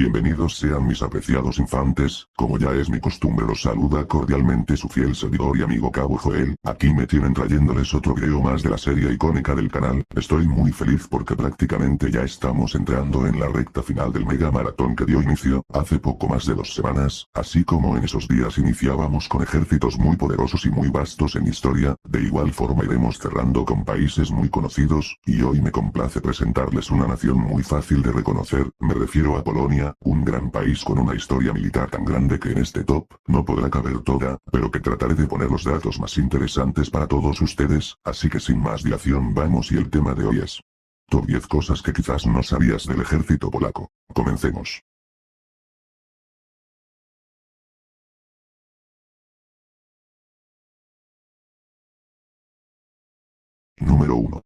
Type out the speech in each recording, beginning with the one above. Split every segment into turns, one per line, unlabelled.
Bienvenidos sean mis apreciados infantes, como ya es mi costumbre los saluda cordialmente su fiel servidor y amigo Cabo Joel. Aquí me tienen trayéndoles otro video más de la serie icónica del canal. Estoy muy feliz porque prácticamente ya estamos entrando en la recta final del mega maratón que dio inicio hace poco más de 2 semanas, así como en esos días iniciábamos con ejércitos muy poderosos y muy vastos en historia, de igual forma iremos cerrando con países muy conocidos, y hoy me complace presentarles una nación muy fácil de reconocer, me refiero a Polonia, un gran país con una historia militar tan grande que en este top no podrá caber toda, pero que trataré de poner los datos más interesantes para todos ustedes, así que sin más dilación vamos y el tema de hoy es Top 10 cosas que quizás no sabías del ejército polaco. Comencemos. Número 1.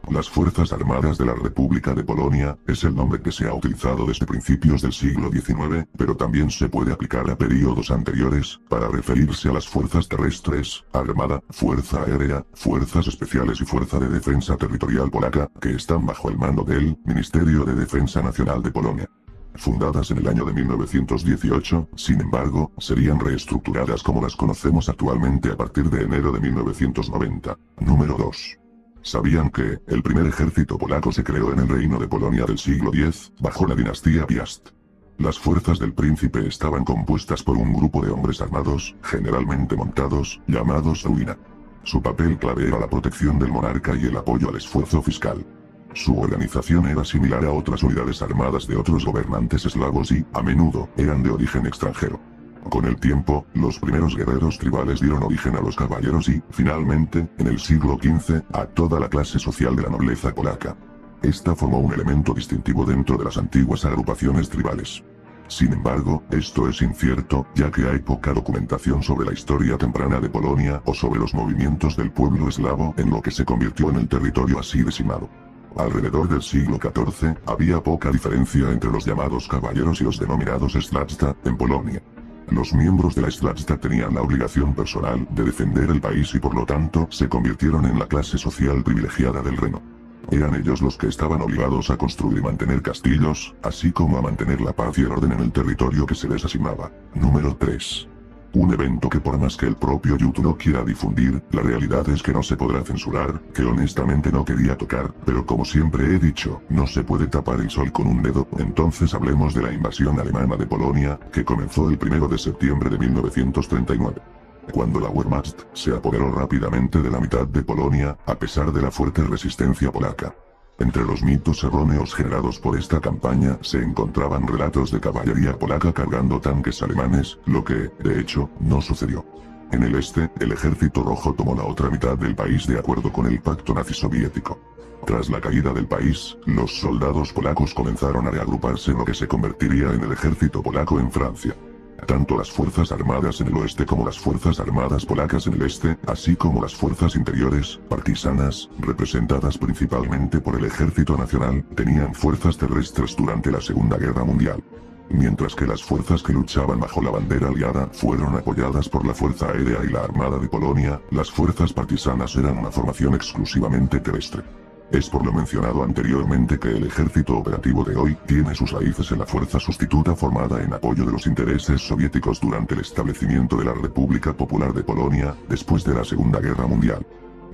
Las Fuerzas Armadas de la República de Polonia, es el nombre que se ha utilizado desde principios del siglo XIX, pero también se puede aplicar a periodos anteriores, para referirse a las fuerzas terrestres, armada, fuerza aérea, fuerzas especiales y fuerza de defensa territorial polaca, que están bajo el mando del Ministerio de Defensa Nacional de Polonia. Fundadas en el año de 1918, sin embargo, serían reestructuradas como las conocemos actualmente a partir de enero de 1990. Número 2. ¿Sabían que el primer ejército polaco se creó en el reino de Polonia del siglo X, bajo la dinastía Piast? Las fuerzas del príncipe estaban compuestas por un grupo de hombres armados, generalmente montados, llamados ruina. Su papel clave era la protección del monarca y el apoyo al esfuerzo fiscal. Su organización era similar a otras unidades armadas de otros gobernantes eslavos y, a menudo, eran de origen extranjero. Con el tiempo, los primeros guerreros tribales dieron origen a los caballeros y, finalmente, en el siglo XV, a toda la clase social de la nobleza polaca. Esta formó un elemento distintivo dentro de las antiguas agrupaciones tribales. Sin embargo, esto es incierto, ya que hay poca documentación sobre la historia temprana de Polonia o sobre los movimientos del pueblo eslavo en lo que se convirtió en el territorio así designado. Alrededor del siglo XIV, había poca diferencia entre los llamados caballeros y los denominados Strazda, en Polonia. Los miembros de la Strazda tenían la obligación personal de defender el país y por lo tanto se convirtieron en la clase social privilegiada del reino. Eran ellos los que estaban obligados a construir y mantener castillos, así como a mantener la paz y el orden en el territorio que se les asignaba. Número 3. Un evento que por más que el propio YouTube no quiera difundir, la realidad es que no se podrá censurar, que honestamente no quería tocar, pero como siempre he dicho, no se puede tapar el sol con un dedo, entonces hablemos de la invasión alemana de Polonia, que comenzó el 1 de septiembre de 1939. Cuando la Wehrmacht se apoderó rápidamente de la mitad de Polonia, a pesar de la fuerte resistencia polaca. Entre los mitos erróneos generados por esta campaña se encontraban relatos de caballería polaca cargando tanques alemanes, lo que, de hecho, no sucedió. En el este, el ejército rojo tomó la otra mitad del país de acuerdo con el pacto nazi-soviético. Tras la caída del país, los soldados polacos comenzaron a reagruparse en lo que se convertiría en el ejército polaco en Francia. Tanto las fuerzas armadas en el oeste como las fuerzas armadas polacas en el este, así como las fuerzas interiores, partisanas, representadas principalmente por el Ejército Nacional, tenían fuerzas terrestres durante la Segunda Guerra Mundial. Mientras que las fuerzas que luchaban bajo la bandera aliada fueron apoyadas por la Fuerza Aérea y la Armada de Polonia, las fuerzas partisanas eran una formación exclusivamente terrestre. Es por lo mencionado anteriormente que el ejército operativo de hoy tiene sus raíces en la fuerza sustituta formada en apoyo de los intereses soviéticos durante el establecimiento de la República Popular de Polonia, después de la Segunda Guerra Mundial.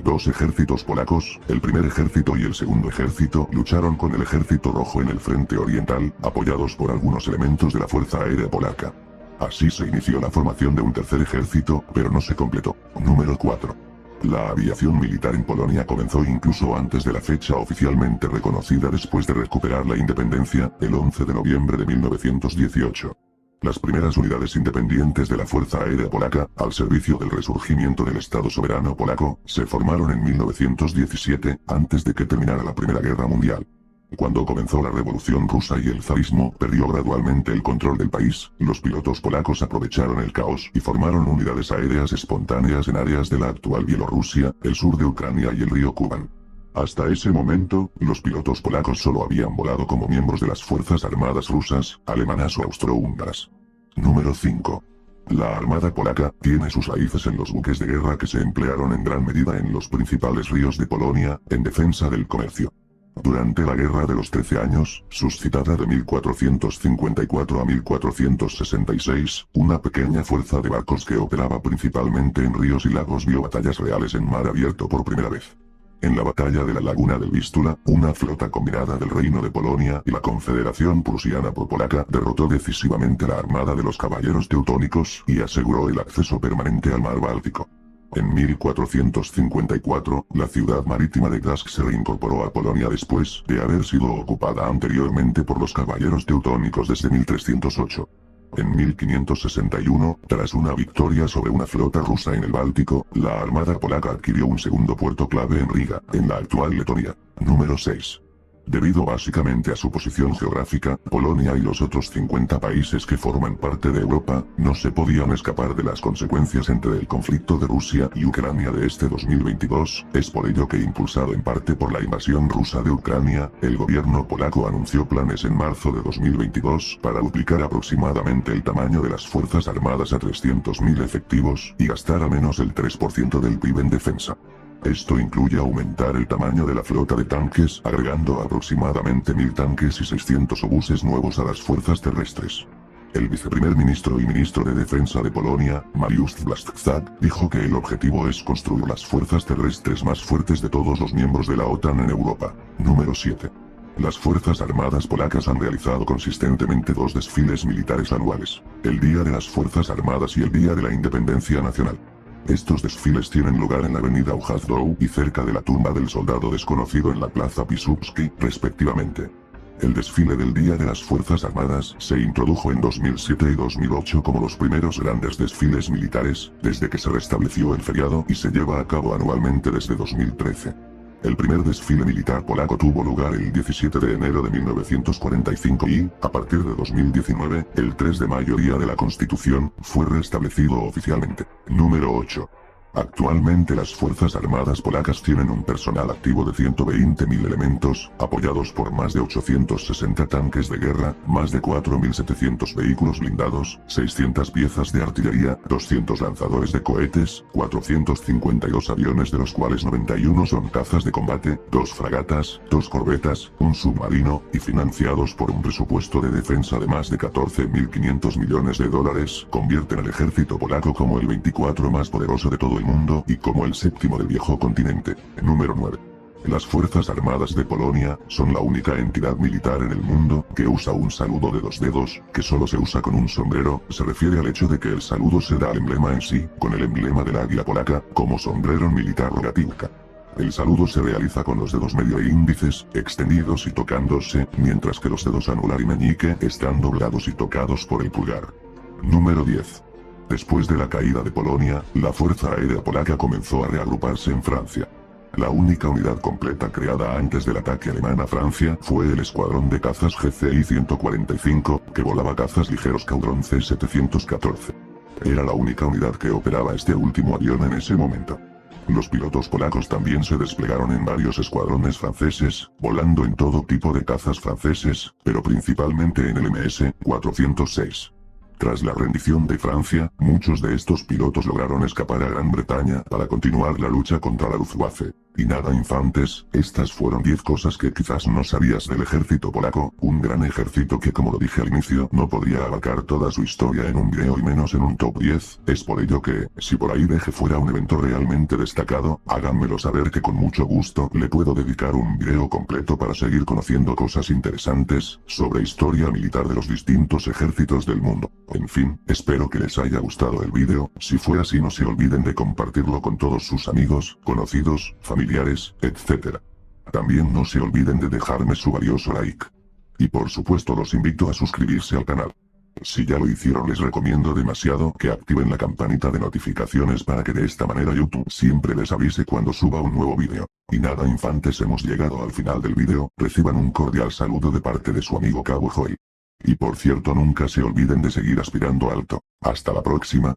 Dos ejércitos polacos, el primer ejército y el segundo ejército, lucharon con el ejército rojo en el frente oriental, apoyados por algunos elementos de la Fuerza Aérea Polaca. Así se inició la formación de un tercer ejército, pero no se completó. Número 4. La aviación militar en Polonia comenzó incluso antes de la fecha oficialmente reconocida después de recuperar la independencia, el 11 de noviembre de 1918. Las primeras unidades independientes de la Fuerza Aérea Polaca, al servicio del resurgimiento del Estado soberano polaco, se formaron en 1917, antes de que terminara la Primera Guerra Mundial. Cuando comenzó la Revolución Rusa y el zarismo perdió gradualmente el control del país, los pilotos polacos aprovecharon el caos y formaron unidades aéreas espontáneas en áreas de la actual Bielorrusia, el sur de Ucrania y el río Kuban. Hasta ese momento, los pilotos polacos solo habían volado como miembros de las fuerzas armadas rusas, alemanas o austrohúngaras. Número 5. La Armada polaca tiene sus raíces en los buques de guerra que se emplearon en gran medida en los principales ríos de Polonia, en defensa del comercio. Durante la Guerra de los 13 Años, suscitada de 1454 a 1466, una pequeña fuerza de barcos que operaba principalmente en ríos y lagos vio batallas reales en mar abierto por primera vez. En la batalla de la laguna del Vístula, una flota combinada del Reino de Polonia y la Confederación Prusiana Polaca derrotó decisivamente la armada de los caballeros teutónicos y aseguró el acceso permanente al mar Báltico. En 1454, la ciudad marítima de Gdańsk se reincorporó a Polonia después de haber sido ocupada anteriormente por los caballeros teutónicos desde 1308. En 1561, tras una victoria sobre una flota rusa en el Báltico, la armada polaca adquirió un segundo puerto clave en Riga, en la actual Letonia. Número 6. Debido básicamente a su posición geográfica, Polonia y los otros 50 países que forman parte de Europa, no se podían escapar de las consecuencias entre el conflicto de Rusia y Ucrania de este 2022, es por ello que impulsado en parte por la invasión rusa de Ucrania, el gobierno polaco anunció planes en marzo de 2022 para duplicar aproximadamente el tamaño de las fuerzas armadas a 300.000 efectivos y gastar al menos el 3% del PIB en defensa. Esto incluye aumentar el tamaño de la flota de tanques, agregando aproximadamente 1000 tanques y 600 obuses nuevos a las fuerzas terrestres. El viceprimer ministro y ministro de Defensa de Polonia, Mariusz Błaszczak, dijo que el objetivo es construir las fuerzas terrestres más fuertes de todos los miembros de la OTAN en Europa. Número 7. Las Fuerzas Armadas polacas han realizado consistentemente dos desfiles militares anuales, el Día de las Fuerzas Armadas y el Día de la Independencia Nacional. Estos desfiles tienen lugar en la avenida Ujazdów y cerca de la tumba del soldado desconocido en la plaza Piłsudski, respectivamente. El desfile del Día de las Fuerzas Armadas se introdujo en 2007 y 2008 como los primeros grandes desfiles militares, desde que se restableció el feriado y se lleva a cabo anualmente desde 2013. El primer desfile militar polaco tuvo lugar el 17 de enero de 1945 y, a partir de 2019, el 3 de mayo día de la Constitución, fue restablecido oficialmente. Número 8. Actualmente las Fuerzas Armadas polacas tienen un personal activo de 120.000 elementos, apoyados por más de 860 tanques de guerra, más de 4.700 vehículos blindados, 600 piezas de artillería, 200 lanzadores de cohetes, 452 aviones de los cuales 91 son cazas de combate, 2 fragatas, 2 corbetas, un submarino, y financiados por un presupuesto de defensa de más de 14.500 millones de dólares, convierten al ejército polaco como el 24 más poderoso de todo el mundo y como el séptimo del viejo continente. Número 9. Las Fuerzas Armadas de Polonia son la única entidad militar en el mundo que usa un saludo de 2 dedos, que solo se usa con un sombrero. Se refiere al hecho de que el saludo se da al emblema en sí, con el emblema del águila polaca, como sombrero militar rogativka. El saludo se realiza con los dedos medio e índices, extendidos y tocándose, mientras que los dedos anular y meñique están doblados y tocados por el pulgar. Número 10. Después de la caída de Polonia, la Fuerza Aérea Polaca comenzó a reagruparse en Francia. La única unidad completa creada antes del ataque alemán a Francia fue el escuadrón de cazas GCI-145, que volaba cazas ligeros Caudron C-714. Era la única unidad que operaba este último avión en ese momento. Los pilotos polacos también se desplegaron en varios escuadrones franceses, volando en todo tipo de cazas franceses, pero principalmente en el MS-406. Tras la rendición de Francia, muchos de estos pilotos lograron escapar a Gran Bretaña para continuar la lucha contra la Luftwaffe. Y nada infantes, estas fueron 10 cosas que quizás no sabías del ejército polaco, un gran ejército que, como lo dije al inicio, no podría abarcar toda su historia en un video y menos en un top 10, es por ello que, si por ahí deje fuera un evento realmente destacado, háganmelo saber que con mucho gusto le puedo dedicar un video completo para seguir conociendo cosas interesantes sobre historia militar de los distintos ejércitos del mundo. En fin, espero que les haya gustado el video. Si fue así, no se olviden de compartirlo con todos sus amigos, conocidos, familiares, etc. También no se olviden de dejarme su valioso like. Y por supuesto los invito a suscribirse al canal. Si ya lo hicieron, les recomiendo demasiado que activen la campanita de notificaciones para que de esta manera YouTube siempre les avise cuando suba un nuevo video. Y nada infantes, hemos llegado al final del video. Reciban un cordial saludo de parte de su amigo Cabo Joy. Y por cierto, nunca se olviden de seguir aspirando alto. Hasta la próxima.